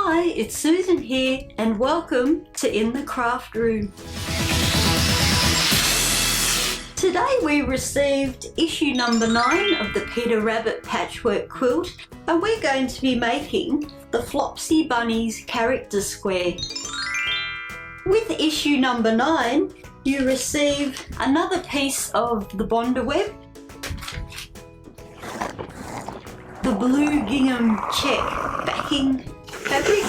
Hi, it's Susan here and welcome to In the Craft Room. Today we received issue number 9 of the Peter Rabbit Patchwork Quilt and we're going to be making the Flopsy Bunnies character square. With issue number 9 you receive another piece of the Bonder web, the blue gingham check backing fabric,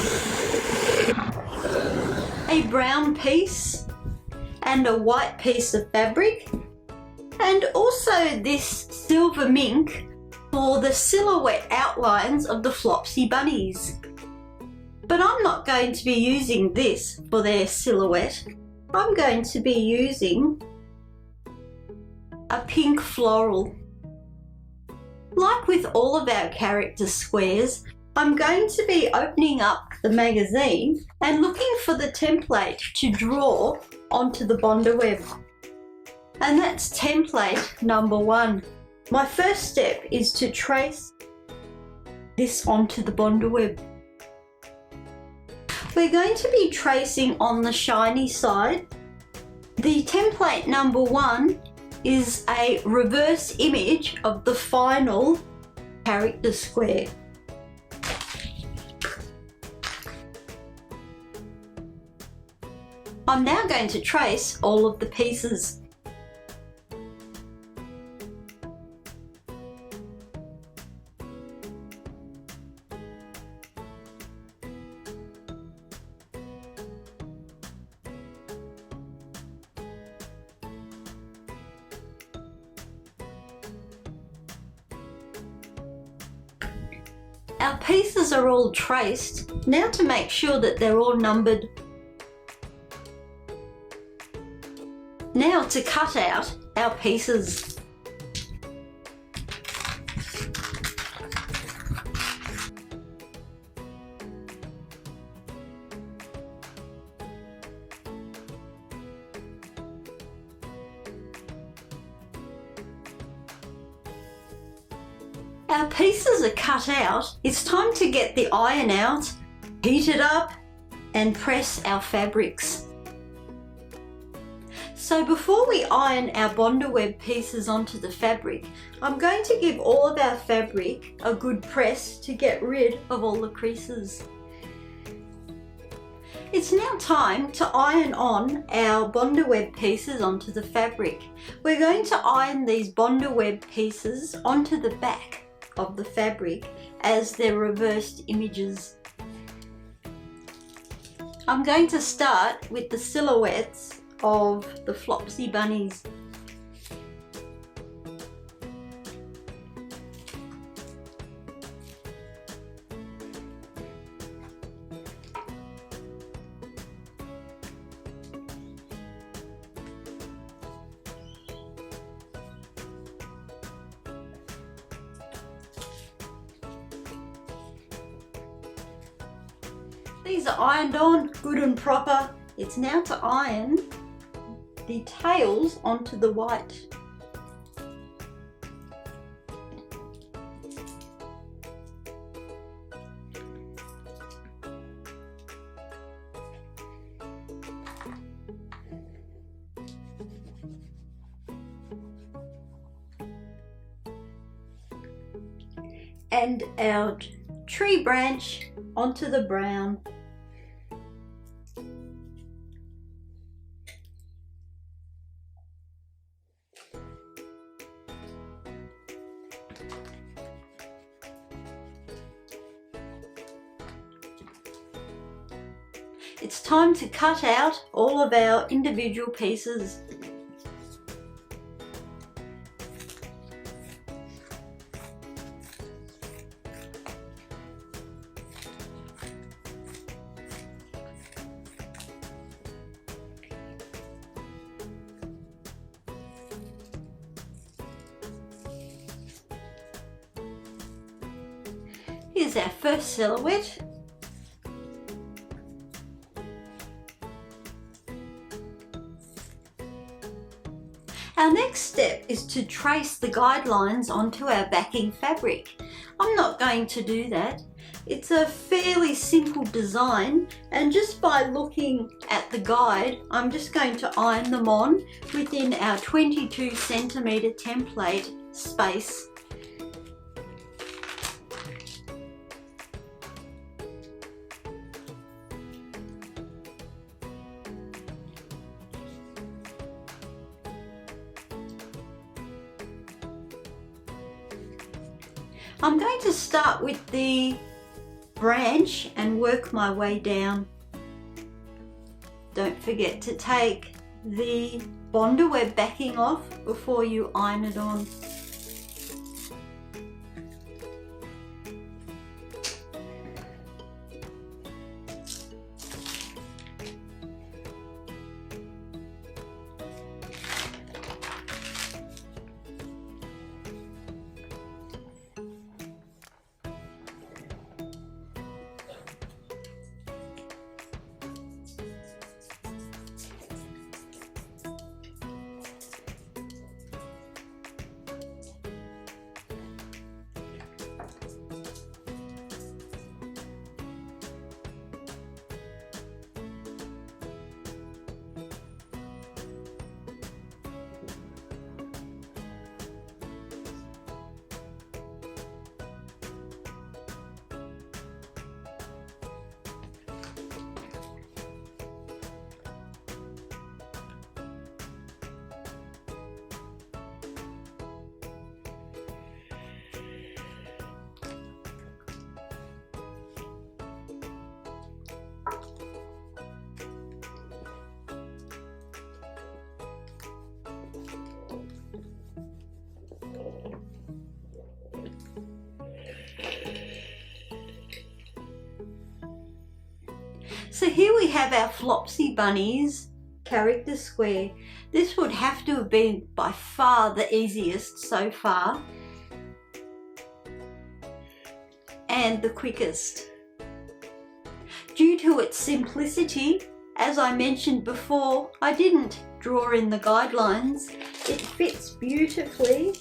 a brown piece and a white piece of fabric, and also this silver mink for the silhouette outlines of the Flopsy Bunnies. But I'm not going to be using this for their silhouette. I'm going to be using a pink floral. Like with all of our character squares, I'm going to be opening up the magazine and looking for the template to draw onto the Bonder web. And that's template number 1. My first step is to trace this onto the Bonder web. We're going to be tracing on the shiny side. The template number 1 is a reverse image of the final character square. I'm now going to trace all of the pieces. Our pieces are all traced. Now to make sure that they're all numbered. Now to cut out our pieces. Our pieces are cut out. It's time to get the iron out, heat it up and press our fabrics. So before we iron our Bonder web pieces onto the fabric, I'm going to give all of our fabric a good press to get rid of all the creases. It's now time to iron on our Bonder web pieces onto the fabric. We're going to iron these Bonder web pieces onto the back of the fabric as they're reversed images. I'm going to start with the silhouettes of the Flopsy Bunnies. These are ironed on, good and proper. It's now to iron the tails onto the white. And our tree branch onto the brown. It's time to cut out all of our individual pieces. Here's our first silhouette. Our next step is to trace the guidelines onto our backing fabric. I'm not going to do that. It's a fairly simple design, and just by looking at the guide, I'm just going to iron them on within our 22 centimeter template space. I'm going to start with the branch and work my way down. Don't forget to take the Bondaweb backing off before you iron it on. So here we have our Flopsy Bunnies character square. This would have to have been by far the easiest so far and the quickest. Due to its simplicity, as I mentioned before, I didn't draw in the guidelines. It fits beautifully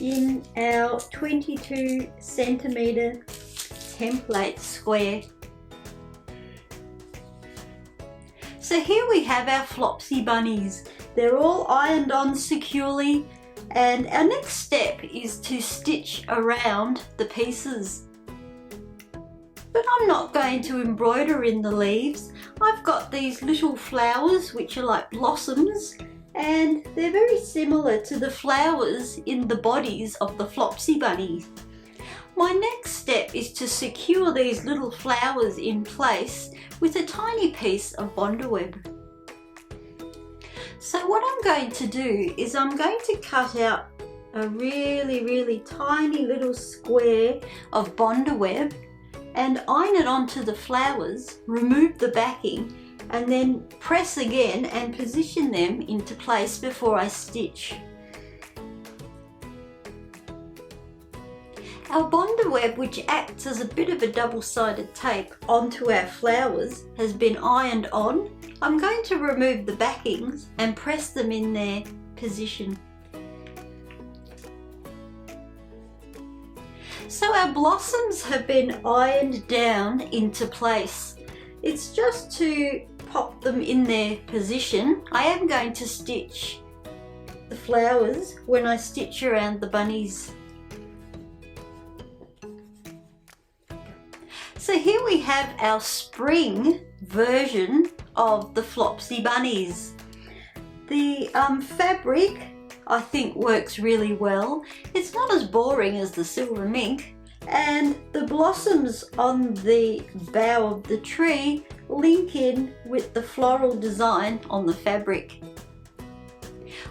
in our 22 centimeter template square. So here we have our Flopsy Bunnies. They're all ironed on securely, and our next step is to stitch around the pieces. But I'm not going to embroider in the leaves. I've got these little flowers which are like blossoms, and they're very similar to the flowers in the bodies of the Flopsy Bunnies. My next step is to secure these little flowers in place with a tiny piece of Bondaweb. So what I'm going to do is I'm going to cut out a really tiny little square of Bondaweb and iron it onto the flowers, remove the backing, and then press again and position them into place before I stitch. Our Bondaweb, which acts as a bit of a double-sided tape onto our flowers, has been ironed on. I'm going to remove the backings and press them in their position. So our blossoms have been ironed down into place. It's just to pop them in their position. I am going to stitch the flowers when I stitch around the bunnies. So here we have our spring version of the Flopsy Bunnies. The fabric I think works really well. It's not as boring as the silver mink, and the blossoms on the bough of the tree link in with the floral design on the fabric.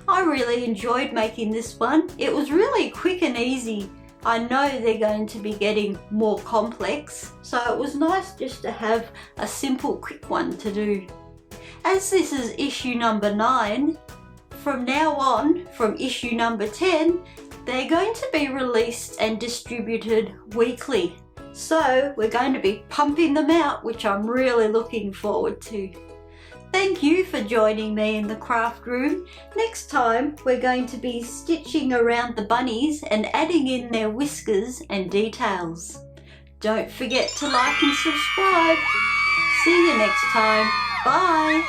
I really enjoyed making this one. It was really quick and easy. I know they're going to be getting more complex, so it was nice just to have a simple quick one to do. As this is issue number 9, from now on, from issue number 10, they're going to be released and distributed weekly. So we're going to be pumping them out, which I'm really looking forward to. Thank you for joining me in the craft room. Next time we're going to be stitching around the bunnies and adding in their whiskers and details. Don't forget to like and subscribe. See you next time. Bye.